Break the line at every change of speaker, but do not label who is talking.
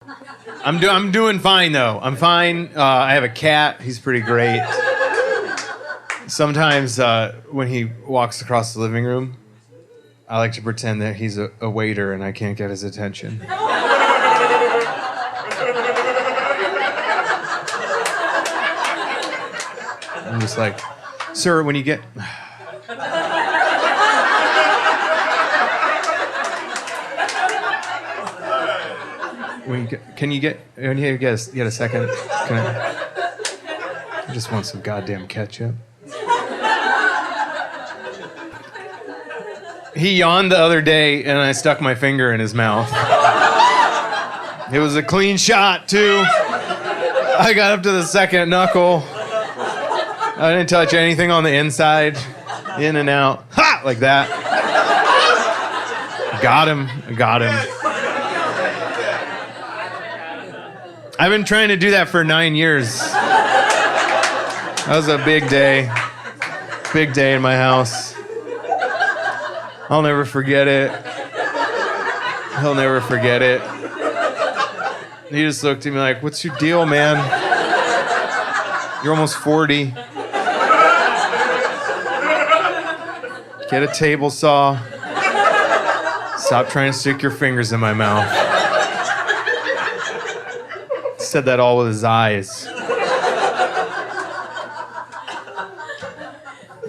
I'm doing fine though. I'm fine. I have a cat. He's pretty great. Sometimes when he walks across the living room, I like to pretend that he's a waiter and I can't get his attention. I'm just like, sir, when you get... Can you get a second? I just want some goddamn ketchup. He yawned the other day and I stuck my finger in his mouth. It was a clean shot too. I got up to the second knuckle. I didn't touch anything on the inside. In and out. Ha! Like that. Got him. I've been trying to do that for 9 years. That was a big day. Big day in my house. I'll never forget it. He'll never forget it. He just looked at me like, what's your deal, man? You're almost 40. Get a table saw. Stop trying to stick your fingers in my mouth. He said that all with his eyes.